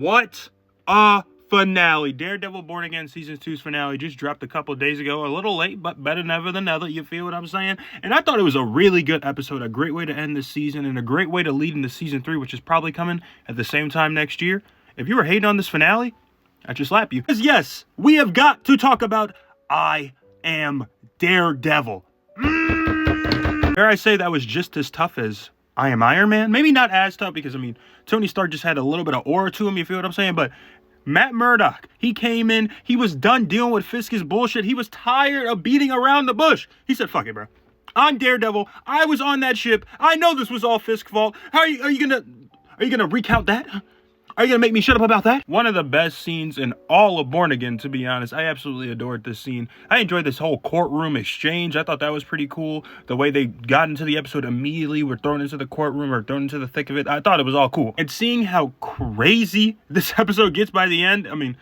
What a finale. Daredevil Born Again Season 2's finale just dropped a couple days ago. A little late, but better never than never. You feel what I'm saying? And I thought it was a really good episode. A great way to end this season and a great way to lead into Season 3, which is probably coming at the same time next year. If you were hating on this finale, I just slap you. Because yes, we have got to talk about I Am Daredevil. Dare I say that was just as tough as I Am Iron Man? Maybe not as tough because, I mean, Tony Stark just had a little bit of aura to him, you feel what I'm saying? But Matt Murdock, he came in, he was done dealing with Fisk's bullshit. He was tired of beating around the bush. He said, fuck it, bro. I'm Daredevil. I was on that ship. I know this was all Fisk's fault. How are you gonna recount that? Are you gonna make me shut up about that? One of the best scenes in all of Born Again, to be honest. I absolutely adored this scene. I enjoyed this whole courtroom exchange. I thought that was pretty cool. The way they got into the episode immediately, were thrown into the courtroom or thrown into the thick of it. I thought it was all cool. And seeing how crazy this episode gets by the end, I mean,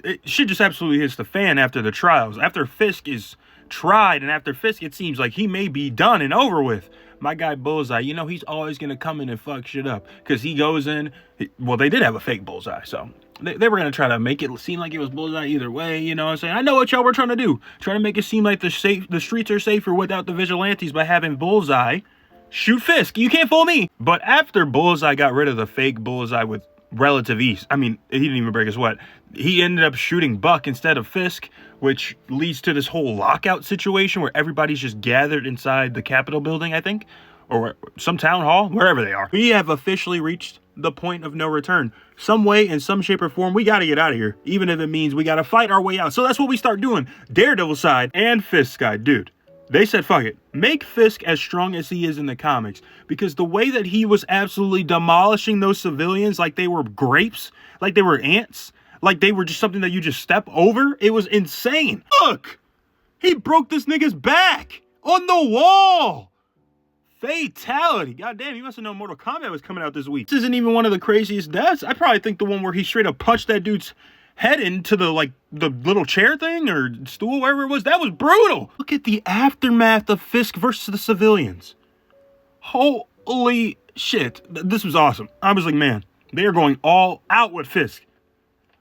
it shit just absolutely hits the fan after the trials. After Fisk is tried and after Fisk, it seems like he may be done and over with. My guy Bullseye, you know, he's always going to come in and fuck shit up because he goes in. Well, they did have a fake Bullseye, so they were going to try to make it seem like it was Bullseye either way. You know what I'm saying? I know what y'all were trying to do. Trying to make it seem like the streets are safer without the vigilantes by having Bullseye shoot Fisk. You can't fool me. But after Bullseye got rid of the fake Bullseye with relative ease, I mean, he didn't even break a sweat. He ended up shooting Buck instead of Fisk, which leads to this whole lockout situation where everybody's just gathered inside the Capitol building, I think, or some town hall, wherever they are. We have officially reached the point of no return. Some way, in some shape or form, we got to get out of here, even if it means we got to fight our way out. So that's what we start doing. Daredevil side and Fisk side, dude. They said, fuck it. Make Fisk as strong as he is in the comics. Because the way that he was absolutely demolishing those civilians like they were grapes, like they were ants, like they were just something that you just step over, it was insane. Look! He broke this nigga's back on the wall. Fatality. Goddamn, you must have known Mortal Kombat was coming out this week. This isn't even one of the craziest deaths. I probably think the one where he straight up punched that dude's head into the little chair thing or stool, wherever it was. That was brutal. Look at the aftermath of Fisk versus the civilians. Holy shit. This was awesome. I was like, man, they are going all out with Fisk.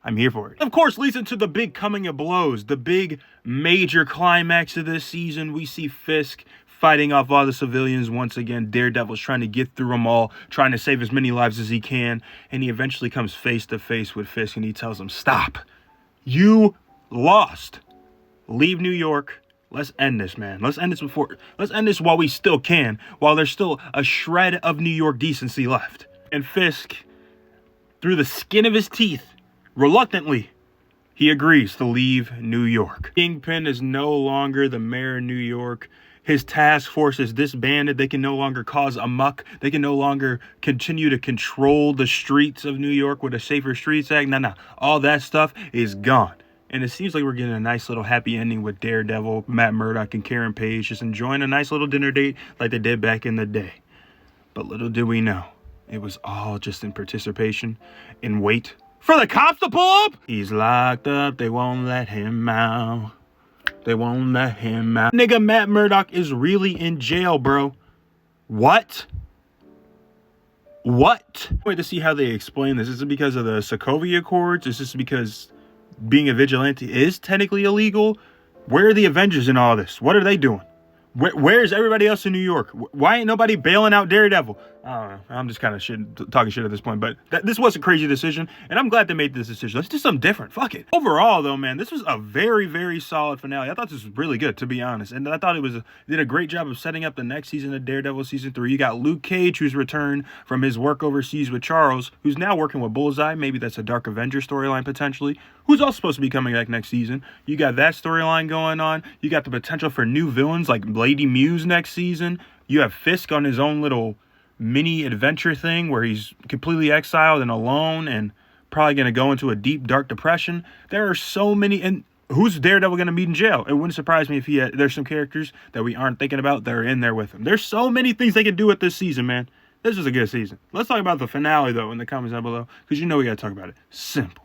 I'm here for it. Of course, leads into the big coming of blows, the big major climax of this season. We see Fisk fighting off all the civilians once again. Daredevil's trying to get through them all, trying to save as many lives as he can. And he eventually comes face to face with Fisk and he tells him, stop. You lost. Leave New York. Let's end this, man. Let's end this while we still can, while there's still a shred of New York decency left. And Fisk, through the skin of his teeth, reluctantly, he agrees to leave New York. Kingpin is no longer the mayor of New York. His task force is disbanded. They can no longer cause a muck. They can no longer continue to control the streets of New York with a Safer Streets Act. No. All that stuff is gone. And it seems like we're getting a nice little happy ending with Daredevil, Matt Murdock, and Karen Page just enjoying a nice little dinner date like they did back in the day. But little did we know, it was all just in participation, in wait for the cops to pull up. He's locked up. They won't let him out. They won't let him out. Nigga, Matt Murdock is really in jail, bro. What? Wait to see how they explain this. Is it because of the Sokovia Accords? Is this because being a vigilante is technically illegal? Where are the Avengers in all this? What are they doing? Where is everybody else in New York? Why ain't nobody bailing out Daredevil? I don't know. I'm just kind of talking shit at this point. But this was a crazy decision. And I'm glad they made this decision. Let's do something different. Fuck it. Overall, though, man, this was a very, very solid finale. I thought this was really good, to be honest. And I thought it did a great job of setting up the next season of Daredevil Season 3. You got Luke Cage, who's returned from his work overseas with Charles, who's now working with Bullseye. Maybe that's a Dark Avenger storyline, potentially. Who's also supposed to be coming back next season. You got that storyline going on. You got the potential for new villains like Lady Muse next season. You have Fisk on his own little mini adventure thing where he's completely exiled and alone and probably going to go into a deep, dark depression. There are so many. And who's Daredevil going to meet in jail? It wouldn't surprise me if there's some characters that we aren't thinking about that are in there with him. There's so many things they can do with this season, man. This was a good season. Let's talk about the finale, though, in the comments down below, because you know we got to talk about it. Simple.